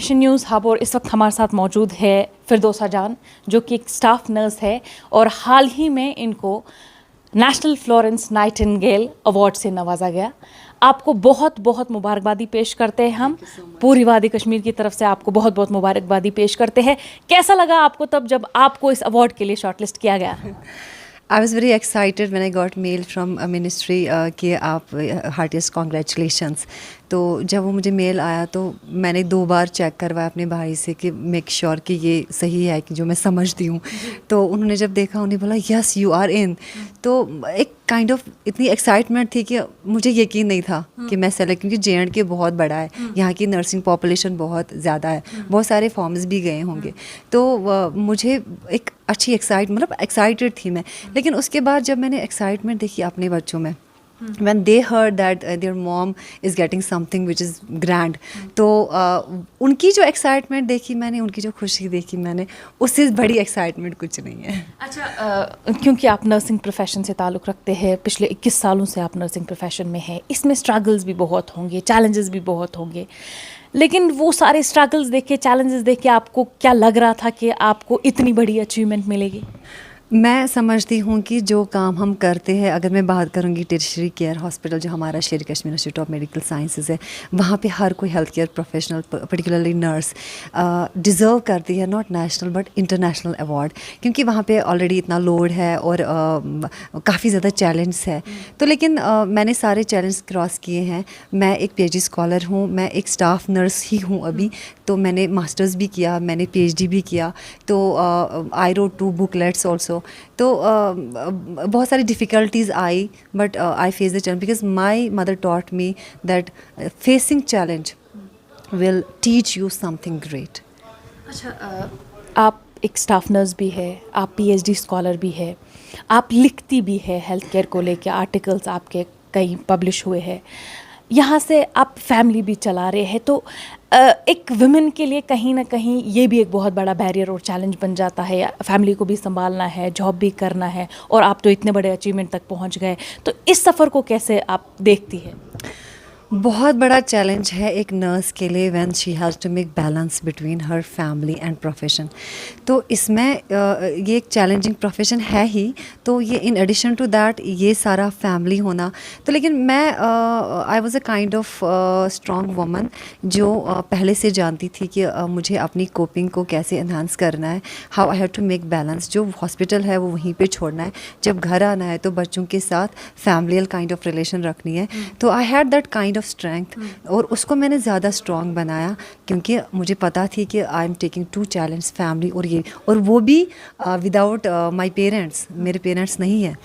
Nation news hub और इस वक्त हमारे साथ मौजूद है फिरदौसा जान, जो कि एक स्टाफ नर्स है और हाल ही में इनको नेशनल फ्लोरेंस नाइटिंगेल अवार्ड से नवाजा गया। आपको बहुत बहुत मुबारकबादी पेश करते हैं हम पूरी वादी कश्मीर की तरफ से, आपको बहुत बहुत मुबारकबादी पेश करते हैं। कैसा लगा आपको तब जब आपको इस अवार्ड के लिए शॉर्टलिस्ट किया गया? I was very excited when I got mail from a ministry कि आप heartiest congratulations। तो जब वो मुझे मेल आया तो मैंने 2 बार चेक करवाया अपने भाई से कि मेक श्योर कि ये सही है कि जो मैं समझती हूँ। तो उन्होंने जब देखा उन्हें बोला यस यू आर इन। तो एक काइंड ऑफ इतनी एक्साइटमेंट थी कि मुझे यकीन नहीं था कि मैं सेलेक्ट, क्योंकि JNK बहुत बड़ा है, यहाँ की नर्सिंग पॉपुलेशन बहुत ज़्यादा है, बहुत सारे फॉर्म्स भी गए होंगे। तो मुझे एक अच्छी एक्साइटेड थी मैं। लेकिन उसके बाद जब मैंने एक्साइटमेंट देखी अपने बच्चों में, when they heard that their mom is getting something which is grand, तो उनकी जो एक्साइटमेंट देखी मैंने, उनकी जो खुशी देखी मैंने, उससे बड़ी एक्साइटमेंट कुछ नहीं है। अच्छा, क्योंकि आप नर्सिंग प्रोफेशन से ताल्लुक़ रखते हैं, पिछले 21 सालों से आप नर्सिंग प्रोफेशन में हैं, इसमें स्ट्रगल्स भी बहुत होंगे, चैलेंजेस भी बहुत होंगे, लेकिन वो सारे स्ट्रगल्स देख के, चैलेंजेस देख के आपको क्या लग रहा था कि आपको इतनी बड़ी अचीवमेंट मिलेगी? मैं समझती हूँ कि जो काम हम करते हैं, अगर मैं बात करूँगी टेरिशरी केयर हॉस्पिटल जो हमारा शेर Kashmir institute of medical sciences है, वहाँ पे हर कोई health care professional, particularly nurse, deserve करती है not national but international award, क्योंकि वहाँ पे ऑलरेडी इतना लोड है और काफ़ी ज़्यादा चैलेंज है। तो लेकिन मैंने सारे चैलेंज क्रॉस किए हैं। मैं एक PhD स्कॉलर हूँ, मैं एक स्टाफ नर्स ही हूँ अभी, तो मैंने मास्टर्स भी किया, मैंने PhD भी किया, तो आई रोट 2 बुकलेट्स ऑल्सो। तो बहुत सारी difficulties I, but I face the challenge because my mother taught me that facing challenge will teach you something great. अच्छा, आप एक स्टाफ नर्स भी है, आप PhD स्कॉलर भी है, आप लिखती भी है हेल्थ केयर को लेकर, आर्टिकल्स आपके कई पब्लिश हुए हैं, यहाँ से आप फैमिली भी चला रहे हैं, तो एक वुमेन के लिए कहीं ना कहीं ये भी एक बहुत बड़ा बैरियर और चैलेंज बन जाता है। फैमिली को भी संभालना है, जॉब भी करना है, और आप तो इतने बड़े अचीवमेंट तक पहुँच गए, तो इस सफ़र को कैसे आप देखती है? बहुत बड़ा चैलेंज है एक नर्स के लिए when she has to make balance between her family and profession. तो इसमें ये एक चैलेंजिंग प्रोफेशन है ही, तो ये इन एडिशन टू दैट ये सारा फैमिली होना। तो लेकिन मैं I was a kind of strong woman जो पहले से जानती थी कि मुझे अपनी कोपिंग को कैसे एनहांस करना है, how I have to make balance. जो हॉस्पिटल है वो वहीं पे छोड़ना है, जब घर आना है तो बच्चों के साथ फैमिलियल काइंड ऑफ रिलेशन रखनी है। तो I had that kind of strength, और उसको मैंने ज़्यादा स्ट्रॉन्ग बनाया, क्योंकि मुझे पता थी कि I am taking 2 challenge, family और वो भी विदाउट माय पेरेंट्स। मेरे पेरेंट्स नहीं हैं,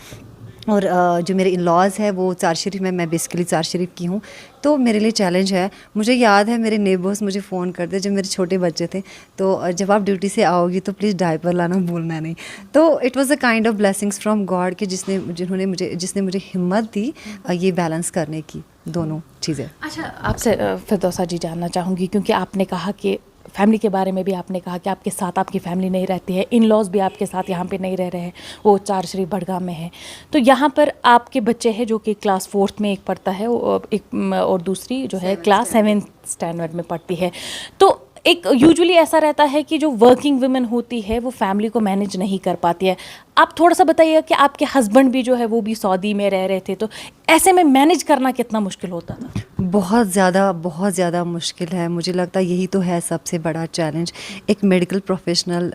और जो मेरे इन-लॉज़ है वो चार शरीफ में, मैं बेसिकली चार शरीफ की हूँ, तो मेरे लिए चैलेंज है। मुझे याद है मेरे नेबर्स मुझे फ़ोन करते जब मेरे छोटे बच्चे थे, तो जब आप ड्यूटी से आओगी तो प्लीज़ डायपर लाना भूलना नहीं। तो it was a kind of blessings from God कि जिसने मुझे हिम्मत दी ये बैलेंस करने की, दोनों चीज़ें। अच्छा, आपसे फिरदौसा जी जानना चाहूँगी, क्योंकि आपने कहा कि फैमिली के बारे में भी आपने कहा कि आपके साथ आपकी फैमिली नहीं रहती है, इन लॉज भी आपके साथ यहाँ पे नहीं रह रहे हैं, वो चार शरीफ बड़गाम में है। तो यहाँ पर आपके बच्चे हैं जो कि क्लास 4th में एक पढ़ता है, और दूसरी जो है क्लास 7th स्टैंडर्ड में पढ़ती है। तो एक यूजुअली ऐसा रहता है कि जो वर्किंग वुमेन होती है वो फैमिली को मैनेज नहीं कर पाती है। आप थोड़ा सा बताइएगा कि आपके हस्बैंड भी जो है वो भी सऊदी में रह रहे थे, तो ऐसे में मैनेज करना कितना मुश्किल होता था? बहुत ज़्यादा मुश्किल है। मुझे लगता है यही तो है सबसे बड़ा चैलेंज, एक मेडिकल प्रोफेशनल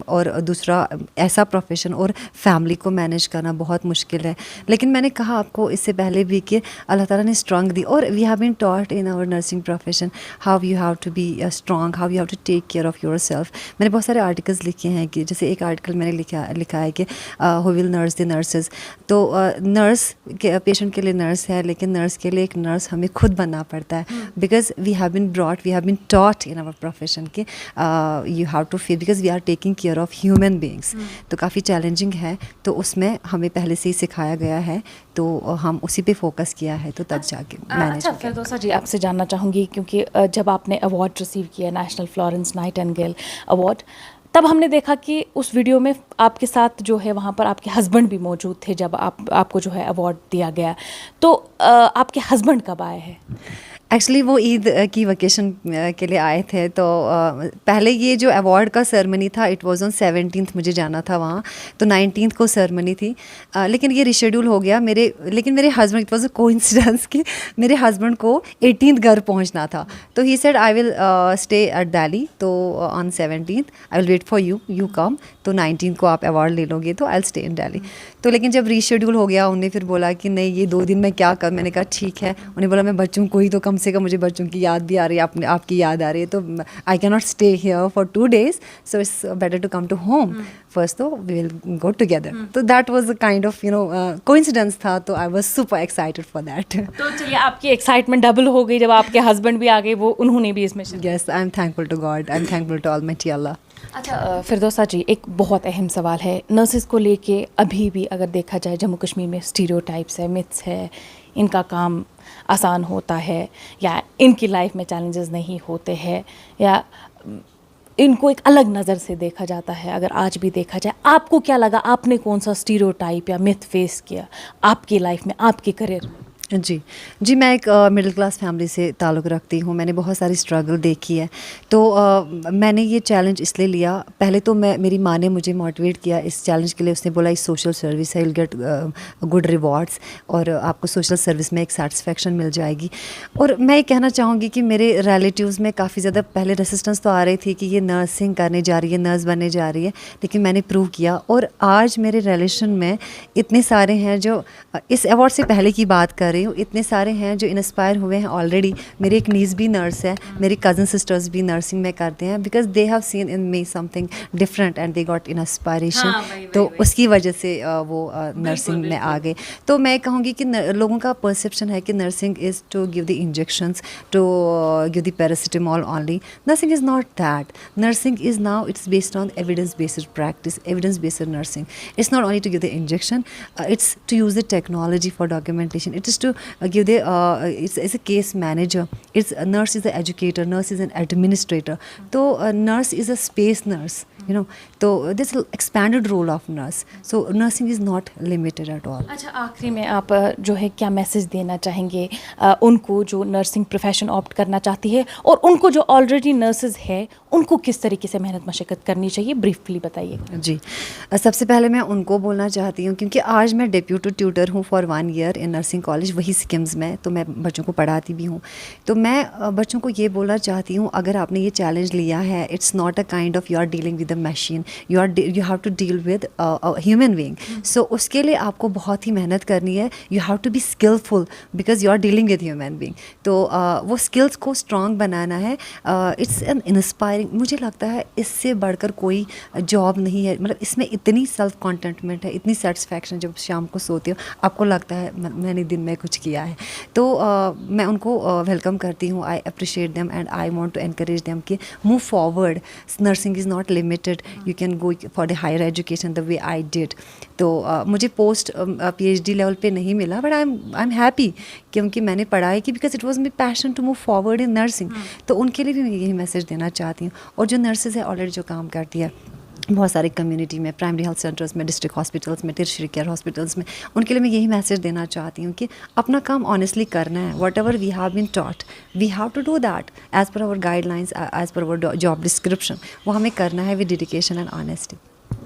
और दूसरा ऐसा प्रोफेशन, और फैमिली को मैनेज करना बहुत मुश्किल है। लेकिन मैंने कहा आपको इससे पहले भी कि अल्लाह ताला ने स्ट्रॉन्ग दी, और we have been taught in our nursing profession how you have to be strong, how you have to take care of your self. मैंने बहुत सारे आर्टिकल्स लिखे हैं, कि जैसे एक आर्टिकल मैंने लिखा है कि who will nurse the nurses. तो नर्स के पेशेंट के लिए नर्स है, लेकिन नर्स के लिए एक नर्स हमें खुद बनना पड़ता है, because we have been taught in our profession कि you have to feel, because we are taking care of human beings. तो काफ़ी चैलेंजिंग है, तो उसमें हमें पहले से ही सिखाया गया है, तो हम उसी पे फोकस किया है, तो तब जाके मैनेज। अच्छा फिरदौसा जी, आपसे जानना चाहूँगी, क्योंकि जब आपने अवार्ड रिसीव किया, नेशनल फ्लोरेंस नाइटिंगेल अवार्ड, तब हमने देखा कि उस वीडियो में आपके साथ जो है वहाँ पर आपके हस्बैंड भी मौजूद थे जब आपको जो है अवार्ड दिया गया। तो आपके हस्बैंड कब आए हैं? एक्चुअली वो ईद की वेकेशन के लिए आए थे, तो पहले ये जो अवार्ड का सेरेमनी था इट वाज ऑन 17th, मुझे जाना था वहाँ, तो 19th को सेरेमनी थी, लेकिन ये रिशेड्यूल हो गया लेकिन मेरे husband, it was a coincidence कि मेरे हस्बैंड को 18th घर पहुँचना था, तो he said I will stay at Delhi, तो on 17th I will wait for you come, तो 19th को आप अवार्ड ले लोगे तो I will stay in Delhi. तो लेकिन जब रीशेड्यूल हो गया उन्हें फिर बोला कि नहीं ये 2 दिन मैं क्या कर, मैंने कहा ठीक है, उन्हें बोला मैं बच्चों को ही, तो कम से कम मुझे बच्चों की याद भी आ रही है, आपकी याद आ रही है, तो I can not stay here for 2 days, so it's better to come to home first, तो वी विल गो टुगेदर। तो that was a kind of coincidence था, तो I was super excited for that. तो चलिए आपकी excitement double हो गई जब आपके हस्बैंड भी आ गए, वो उन्होंने भी इसमें yes, I am thankful to God, I am thankful to almighty Allah. अच्छा फिरदौसा जी, एक बहुत अहम सवाल है नर्सेज को लेके। अभी भी अगर देखा जाए जम्मू कश्मीर में स्टीरियोटाइप्स है, मिथ्स है, इनका काम आसान होता है या इनकी लाइफ में चैलेंजेस नहीं होते हैं, या इनको एक अलग नज़र से देखा जाता है। अगर आज भी देखा जाए, आपको क्या लगा, आपने कौन सा स्टीरियोटाइप या मिथ फेस किया आपकी लाइफ में, आपके करियर में? जी, मैं एक मिडिल क्लास फैमिली से ताल्लुक़ रखती हूँ, मैंने बहुत सारी स्ट्रगल देखी है, तो मैंने ये चैलेंज इसलिए लिया। पहले तो मेरी माँ ने मुझे मोटिवेट किया इस चैलेंज के लिए, उसने बोला इस सोशल सर्विस है, विल गेट गुड रिवॉर्ड्स, और आपको सोशल सर्विस में एक सेटिस्फेक्शन मिल जाएगी। और मैं ये कहना चाहूँगी कि मेरे रिलेटिव्स में काफ़ी ज़्यादा पहले रेसिस्टेंस तो आ रही थी कि ये नर्सिंग करने जा रही है, नर्स बनने जा रही है, लेकिन मैंने प्रूव किया, और आज मेरे रिलेशन में इतने सारे हैं जो इस अवार्ड से पहले की बात कर रही हूँ, इतने सारे हैं जो इंस्पायर हुए हैं ऑलरेडी। मेरी एक नीस भी नर्स है, मेरी कज़न सिस्टर्स भी नर्सिंग में करते हैं, because they have seen in me something different and they got inspiration, तो उसकी वजह से वो नर्सिंग में आ गए। तो मैं कहूँगी कि लोगों का परसेप्शन है कि nursing is to give the injections, to give the paracetamol only. Nursing is not that. Nursing is now it's based on evidence based practice, evidence based nursing. It's not only to give the injection, it's to use the technology for documentation. It is to give the it's a case manager. It's a nurse is an educator, nurse is an administrator. So nurse is a space nurse, you know. So this is expanded role of nurse. So nursing is not limited at all. अच्छा, आखिरी में आप जो है क्या message देना चाहेंगे उनको जो नर्सिंग प्रोफेशन ऑप्ट करना चाहती है, और उनको जो ऑलरेडी नर्सेज है उनको किस तरीके से मेहनत मशक्क़त करनी चाहिए, ब्रीफली बताइए। जी, सबसे पहले मैं उनको बोलना चाहती हूँ, क्योंकि आज मैं डेप्यूटी ट्यूटर हूँ for 1 year in nursing college, वही सिक्किम्स में, तो मैं बच्चों को पढ़ाती भी हूँ। तो मैं बच्चों को ये बोलना चाहती हूँ, अगर आपने ये चैलेंज लिया है, it's not a kind of you are dealing with a machine, you have to deal with human being. So उसके लिए आपको बहुत ही मेहनत करनी है, you have to be skillful because you are dealing with human being. तो वो स्किल्स को स्ट्रॉन्ग बनाना है। इट्स एन इंस्पायरिंग, मुझे लगता है इससे बढ़कर कोई जॉब नहीं है। मतलब इसमें इतनी सेल्फ कॉन्टेंटमेंट है, इतनी सेटिस्फैक्शन, जब शाम को सोते हो आपको लगता है मैंने दिन में कुछ किया है। तो मैं उनको वेलकम करती हूँ, I appreciate them and I want to encourage them कि move forward. Nursing is not limited, you can go for the higher education the way I did. तो मुझे पोस्ट PhD लेवल पे नहीं मिला, बट आई एम हैप्पी क्योंकि मैंने पढ़ाई की, because it was my passion to move forward in nursing. तो उनके लिए भी मैं यही मैसेज देना चाहती हूँ। और जो नर्सेज है ऑलरेडी जो काम करती है बहुत सारे कम्युनिटी में, प्राइमरी हेल्थ सेंटर्स में, डिस्ट्रिक्ट हॉस्पिटल्स में, टर्शियरी केयर हॉस्पिटल्स में, उनके लिए मैं यही मैसेज देना चाहती हूँ कि अपना काम ऑनेस्टली करना है। Whatever we have been taught we have to do that as per our guidelines, as per our job description, वो हमें करना है with dedication and honesty.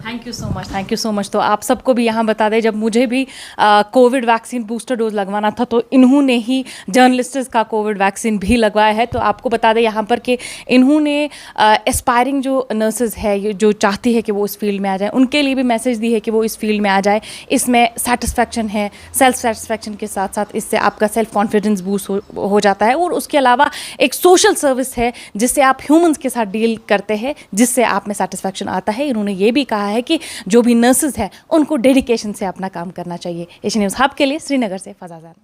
Thank you so much, thank you so much. तो आप सबको भी यहाँ बता दें, जब मुझे भी कोविड वैक्सीन बूस्टर डोज लगवाना था तो इन्होंने ही जर्नलिस्ट्स का कोविड वैक्सीन भी लगवाया है। तो आपको बता दें यहाँ पर कि इन्होंने एस्पायरिंग जो नर्सेज है, जो चाहती है कि वो इस फील्ड में आ जाए, उनके लिए भी मैसेज दी है कि वो इस फील्ड में आ जाए। इसमें सेटिस्फैक्शन है, सेल्फ सेटिस्फैक्शन के साथ साथ इससे आपका सेल्फ कॉन्फिडेंस बूस्ट हो जाता है, और उसके अलावा एक सोशल सर्विस है जिससे आप ह्यूमंस के साथ डील करते हैं, जिससे आप में सेटिस्फैक्शन आता है। इन्होंने ये भी कहा है कि जो भी नर्सेज है उनको डेडिकेशन से अपना काम करना चाहिए। एशियन न्यूज़ हब के लिए श्रीनगर से फज़ा ज़ारा।